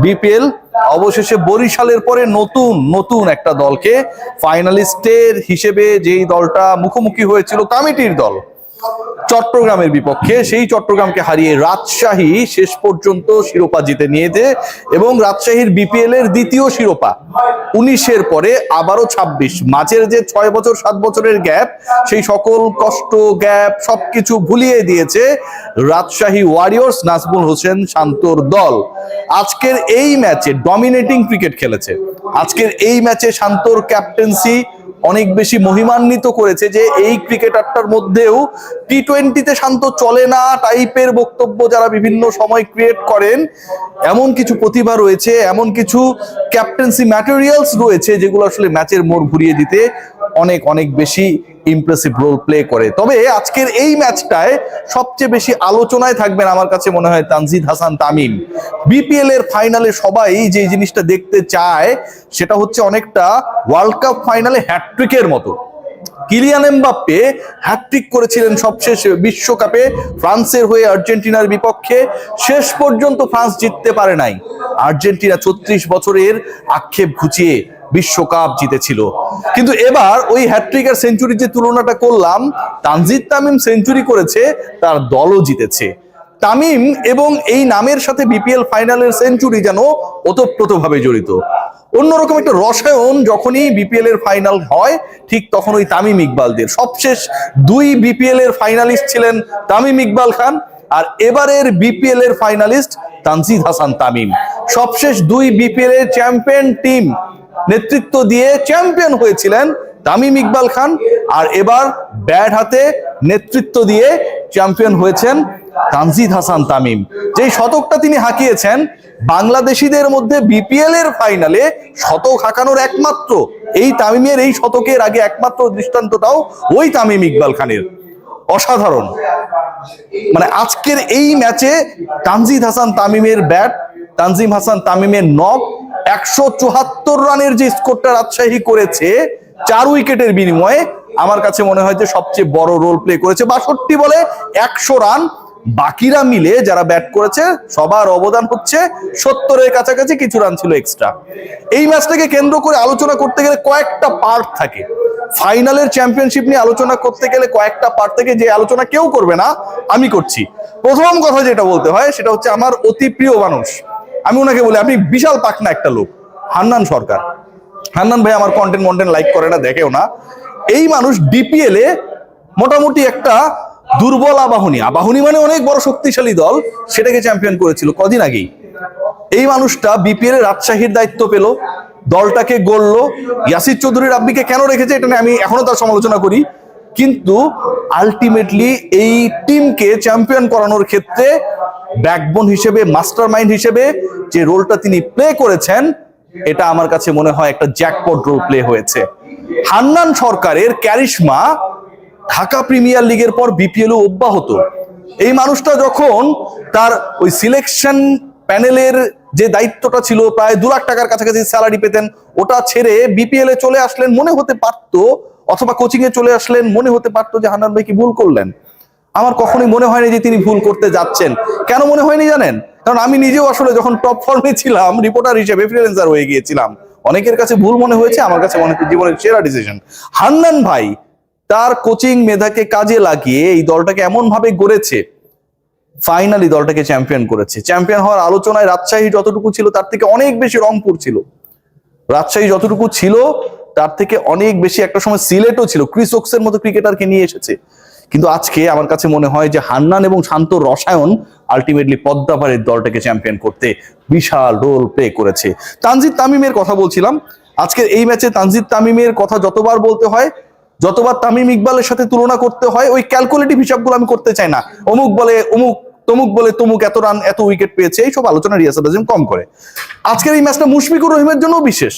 BPL অবশেষে বরিশালের পরে নতুন একটা দলকে ফাইনালিস্টের হিসেবে যেই দলটা মুখোমুখি হয়েছিল কমিটির দল চট্টগ্রামের বিপক্ষে, সেই চট্টগ্রামকে হারিয়ে রাজশাহী শেষ পর্যন্ত শিরোপা জিতে নিয়েছে এবং রাজশাহীর বিপিএল এর দ্বিতীয় শিরোপা। 19-এর পরে আবারও 26, মাঝের যে 6 বছর 7 বছরের গ্যাপ, সেই সকল কষ্ট গ্যাপ সবকিছু ভুলিয়ে দিয়েছে রাজশাহী ওয়ারিয়র্স, নাজমুল হোসেন শান্তর দল। আজকের এই ম্যাচে ডমিনেটিং ক্রিকেট খেলেছে। আজকের এই ম্যাচে শান্তর ক্যাপ্টেন্সি অনেক বেশি মহিমান্বিত করেছে যে এই ক্রিকেটারটার মধ্যেও টি-20-তে শান্ত চলে না টাইপের বক্তব্য যারা বিভিন্ন সময় ক্রিয়েট করেন, এমন কিছু প্রতিভা রয়েছে, এমন কিছু ক্যাপ্টেন্সি ম্যাটেরিয়ালস রয়েছে যেগুলো আসলে ম্যাচের মোড় ঘুরিয়ে দিতে অনেক বেশি ইমপ্রেসিভ রোল প্লে করে। তবে আজকের এই ম্যাচটায় সবচেয়ে বেশি আলোচনায় থাকবেন আমার কাছে মনে হয় তানজিদ হাসান তামিম। বিপিএল এর ফাইনালে সবাই যে জিনিসটা দেখতে চায় সেটা হচ্ছে অনেকটা ওয়ার্ল্ড কাপ ফাইনালে হ্যাটট্রিকের মতো। কিলিয়ান এমবাপ্পে হ্যাটট্রিক করেছিলেন সবশেষ বিশ্বকাপে ফ্রান্সের হয়ে আর্জেন্টিনার বিপক্ষে, শেষ পর্যন্ত ফ্রান্স জিততে পারে নাই। আর্জেন্টিনা 36 বছরের আক্ষেপ ঘুচিয়ে বিশ্বকাপ জিতেছিল। কিন্তু এবার ওই হ্যাটট্রিক আর সেঞ্চুরি যে তুলনাটা করলাম, তানজিদ তামিম সেঞ্চুরি করেছে, তার দলও জিতেছে। তামিম এবং এই নামের সাথে বিপিএল ফাইনালের সেঞ্চুরি যেন ওতপ্রোতভাবে জড়িত। অন্যরকম একটা রসায়ন যখনই বিপিএল এর ফাইনাল হয়, ঠিক তখন ওই তামিম ইকবালদের। সবশেষ 2 বিপিএল এর ফাইনালিস্ট ছিলেন তামিম ইকবাল খান, আর এবারের বিপিএল এর ফাইনালিস্ট তানজিদ হাসান তামিম। সবশেষ 2 বিপিএল এর চ্যাম্পিয়ন টিম নেতৃত্ব দিয়ে চ্যাম্পিয়ন হয়েছিলেন তামিম ইকবাল খান, আর এবার ব্যাট হাতে নেতৃত্ব দিয়ে চ্যাম্পিয়ন হয়েছেন তানজিদ হাসান তামিম। যেই শতকটা তিনি হাঁকিয়েছেন, বাংলাদেশিদের মধ্যে বিপিএল এর ফাইনালে শতক হাঁকানোর একমাত্র এই তামিমের এই শতকের আগে একমাত্র দৃষ্টান্তটাও ওই তামিম ইকবাল খানের। অসাধারণ। মানে আজকের এই ম্যাচে তানজিদ হাসান তামিমের ব্যাট, তানজিম হাসান তামিমের নক, 174 রানের যে স্কোরটা রাজশাহী করেছে 4 উইকেটের বিনিময়ে, আমার কাছে মনে হয় যে সবচেয়ে বড় রোল প্লে করেছে। 62 বলে 100 রান, বাকিরা মিলে যারা ব্যাট করেছে সবার অবদান হচ্ছে 70-এর কাছাকাছি, কিছু রান ছিল এক্সট্রা। এই ম্যাচটাকে কেন্দ্র করে আলোচনা করতে গেলে কয়েকটা পার্ট থাকে। ফাইনালের চ্যাম্পিয়নশিপ নিয়ে আলোচনা করতে গেলে কয়েকটা পার্ট থেকে যে আলোচনা কেউ করবে না, আমি করছি। প্রথম কথা যেটা বলতে হয় সেটা হচ্ছে আমার অতি প্রিয় মানুষ, আমি ওনাকে বলি, আপনি বিশাল পাকনা একটা লোক, হান্নান সরকার। হান্নান ভাই আমার কন্টেন্ট লাইক করে না, দেখেও না। এই মানুষ বিপিএল এ মোটামুটি একটা দুর্বল আবাহনী মানে অনেক বড় শক্তিশালী দল, সেটাকে চ্যাম্পিয়ন করেছিল কদিন আগেই। এই মানুষটা বিপিএল এ রাজশাহীর দায়িত্ব পেল, দলটাকে গড়লো। ইয়াসির চৌধুরী রাব্বিকে কেন রেখেছে এটা নিয়ে আমি এখনো তার সমালোচনা করি, কিন্তু আলটিমেটলি এই টিমকে চ্যাম্পিয়ন করানোর ক্ষেত্রে ব্যাকবোন হিসেবে, মাস্টার মাইন্ড হিসেবে যে রোলটা তিনি প্লে করেছেন, এটা আমার কাছে মনে হয় একটা জ্যাকপট রোল প্লে হয়েছে। হান্নান সরকারের ক্যারিশমা ঢাকা প্রিমিয়ার লিগের পর বিপিএল অব্যাহত। এই মানুষটা যখন তার ওই সিলেকশন প্যানেলের যে দায়িত্বটা ছিল, প্রায় 2 লাখ টাকার কাছাকাছি স্যালারি পেতেন, ওটা ছেড়ে বিপিএল এ চলে আসলেন, মনে হতে পারতো, অথবা কোচিং এ চলে আসলেন, মনে হতে পারতো যে হান্নান ভাই কি ভুল করলেন। আমার কখনোই মনে হয়নি যে তিনি ভুল করতে যাচ্ছেন। কেন মনে হয়নি জানেন? কারণ আমি নিজেও আসলে যখন টপ ফর্মে ছিলাম, রিপোর্টার হিসেবে ফ্রিল্যান্সার হয়ে গিয়েছিলাম, অনেকের কাছে ভুল মনে হয়েছে, আমার কাছে মনে হচ্ছে জীবনের সেরা ডিসিশন। হান্নান ভাই তার কোচিং মেধাকে কাজে লাগিয়ে এই দলটাকে এমন ভাবে গড়েছে, ফাইনালি দলটাকে চ্যাম্পিয়ন করেছে। চ্যাম্পিয়ন হওয়ার আলোচনায় রাজশাহী যতটুকু ছিল তার থেকে অনেক বেশি রংপুর ছিল, রাজশাহী যতটুকু ছিল তার থেকে অনেক বেশি একটা সময় সিলেটও ছিল, ক্রিস ওকসের মতো ক্রিকেটারকে নিয়ে এসেছে। কিন্তু আজকে আমার কাছে মনে হয় যে হান্নান এবং শান্তর রসায়ন আলটিমেটলি পদ্মাপাড়ের দলটাকে চ্যাম্পিয়ন করতে বিশাল রোল প্লে করেছে। তানজিদ তামিমের কথা বলছিলাম, আজকের এই ম্যাচে তানজিদ তামিমের কথা যতবার বলতে হয়, যতবার তামিম ইকবালের সাথে তুলনা করতে হয়, ওই ক্যালকুলেটিভ হিসাবগুলো আমি করতে চাই না। অমুক বলে অমুক, তমুক বলে তমুক, এত রান এত উইকেট পেয়েছে, এইসব আলোচনা রিয়াসাত আজিম কম করে। আজকের এই ম্যাচটা মুশফিকুর রহিমের জন্য বিশেষ।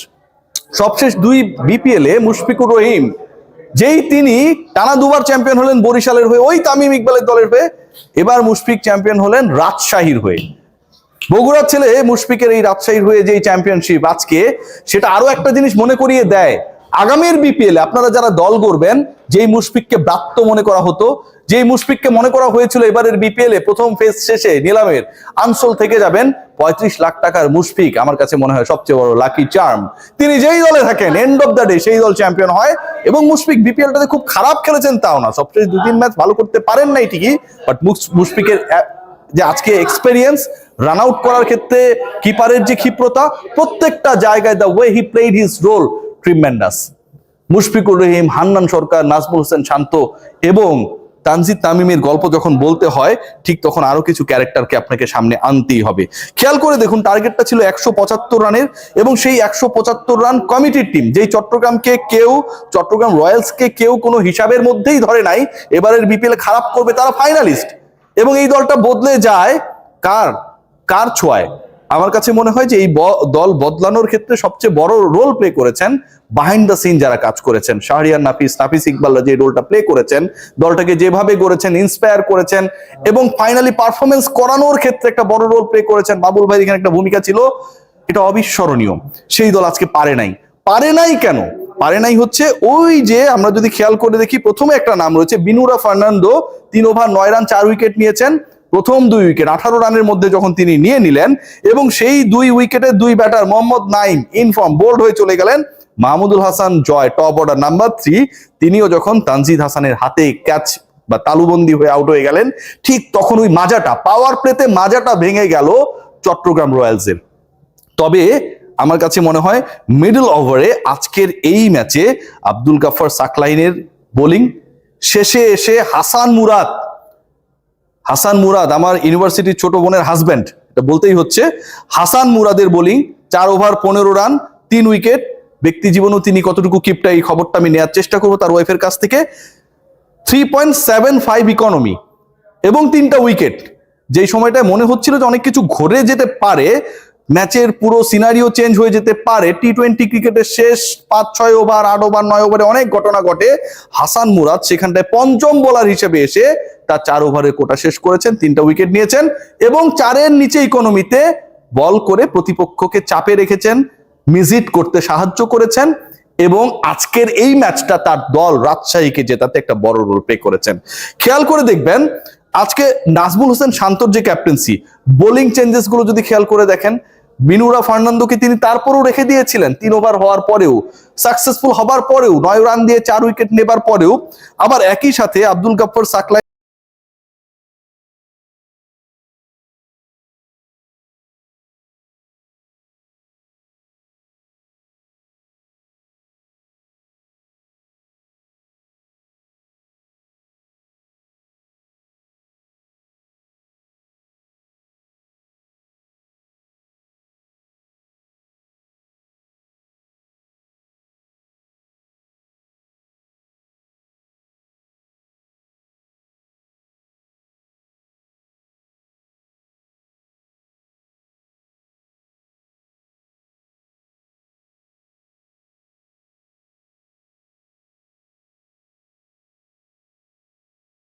সবশেষ 2 বিপিএল এ মুশফিকুর রহিম, যেই তিনি টানা 2 বার চ্যাম্পিয়ন হলেন বরিশালের হয়ে, ওই তামিম ইকবালের দলের হয়ে, এবার মুশফিক চ্যাম্পিয়ন হলেন রাজশাহীর হয়ে। বগুড়ার ছেলে মুশফিকের এই রাজশাহীর হয়ে যে চ্যাম্পিয়নশিপ আজকে, সেটা আরো একটা জিনিস মনে করিয়ে দেয়, আগামীর বিপিএল আপনারা যারা দল গড়বেন, যেই মুশফিককে ব্রাত্য মনে করা হতো, যেই মুশফিককে মনে করা হয়েছিল এবারের বিপিএল এ প্রথম ফেজ শেষে নিলামের আনসোল থেকে যাবেন 35 লাখ টাকার মুশফিক, আমার কাছে মনে হয় সবচেয়ে বড় লাকি চার্ম। তিনি যেই দলে থাকেন এন্ড অফ দ্য ডে সেই দল চ্যাম্পিয়ন হয়। এবং মুশফিক বিপিএলটাতে খুব খারাপ খেলেছেন তাও না, সবচেয়ে 2-3 ম্যাচ ভালো করতে পারেন নাই ঠিকই, বাট মুশফিকের যে আজকে এক্সপেরিয়েন্স, রান আউট করার ক্ষেত্রে কিপারের যে ক্ষিপ্রতা, প্রত্যেকটা জায়গায় the way he played his role tremendous. Mushfiqur Rahim, Hannan Sarkar, Najmul Hossain Shanto এবং তানজিদ তামিমের গল্প যখন বলতে হয় ঠিক তখন আরো কিছু ক্যারেক্টারকে আপনাকে সামনে আনতেই হবে। খেয়াল করে দেখুন, টার্গেটটা ছিল 175 রানের এবং সেই 175 রান কমিটির টিম, যেই চট্টগ্রাম রয়্যালসকে কেউ কোনো হিসাবের মধ্যেই ধরে নাই এবারের বিপিএল খারাপ করবে, তারা ফাইনালিস্ট। এবং এই দলটা বদলে যায় কার ছোঁয়ায়? আমার কাছে মনে হয় যে এই দল বদলানোর ক্ষেত্রে সবচেয়ে বড় রোল প্লে করেছেন বিহাইন্ড দ্য সিন যারা কাজ করেছেন। শাহরিয়ার নাফিস ইকবালরা যে রোলটা প্লে করেছেন, দলটাকে যেভাবে গড়েছেন, ইন্সপায়ার করেছেন এবং ফাইনালি পারফরমেন্স করানোর ক্ষেত্রে একটা বড় রোল প্লে করেছেন। বাবুল ভাইয়ের এখানে একটা ভূমিকা ছিল, এটা অবিস্মরণীয়। সেই দল আজকে পারে নাই কেন? পারে নাই হচ্ছে ওই যে আমরা যদি খেয়াল করে দেখি, প্রথমে একটা নাম রয়েছে Binura Fernando, 3 over 9 run 4 wicket নিয়েছেন। প্রথম 2 উইকেট 18 রানের মধ্যে যখন তিনি নিয়ে নিলেন এবং সেই 2 উইকেটে 2 batter Mohammad Naim in form bowled হয়ে চলে গেলেন। Mahmudul Hasan Joy top order number 3, তিনিও যখন তানজিদ হাসানের হাতে ক্যাচ বা তালুবন্দি হয়ে আউট হয়ে গেলেন, ঠিক তখন ওই মাজাটা, পাওয়ার প্লেতে মাজাটা ভেঙে গেল চট্টগ্রাম রয়্যালসের। তবে আমার কাছে মনে হয় মিডল ওভারে আজকের এই ম্যাচে আব্দুল গাফফার সাকলাইনের বোলিং, শেষে এসে হাসান মুরাদ আমার ইউনিভার্সিটির ছোট বোনের হাজব্যান্ড, এটা বলতেই হচ্ছে, হাসান মুরাদের বোলিং 4 ওভার 15 রান 3 উইকেট। ব্যক্তি জীবনেও তিনি কতটুকু কিপটা, এই খবরটা আমি নেওয়ার চেষ্টা করবো তার ওয়াইফের কাছ থেকে। 3.75 ইকোনমি এবং 3টা উইকেট, যেই সময়টায় মনে হচ্ছিল যে অনেক কিছু ঘুরে যেতে পারে, ম্যাচের পুরো সিনারিও চেঞ্জ হয়ে যেতে পারে। টি-20 ক্রিকেটের শেষ 5-6 ওভার 8 ওভার 9 ওভারে অনেক ঘটনা ঘটে। হাসান মুরাদ সেখানটায় পঞ্চম বোলার হিসেবে এসে তার 4 ওভারের কোটা শেষ করেছেন, 3টা উইকেট নিয়েছেন এবং 4-এর নিচে ইকোনমিতে বল করে প্রতিপক্ষকে চাপে রেখেছেন, মিসহিট করতে সাহায্য করেছেন এবং আজকের এই ম্যাচটা তার দল রাজশাহীকে জেতাতে একটা বড় রোল প্লে করেছেন। খেয়াল করে দেখবেন আজকে নাজমুল হোসেন শান্তর যে ক্যাপ্টেন্সি, বোলিং চেঞ্জেস গুলো যদি খেয়াল করে দেখেন, বিনুরা ফার্নান্দোকে তিনি তারপরেও রেখে দিয়েছিলেন 3 ওভার হওয়ার পরেও, সাকসেসফুল হবার পরেও, 9 রান দিয়ে 4 উইকেট নেবার পরেও। আবার একই সাথে আব্দুল গাফফার সাকলাই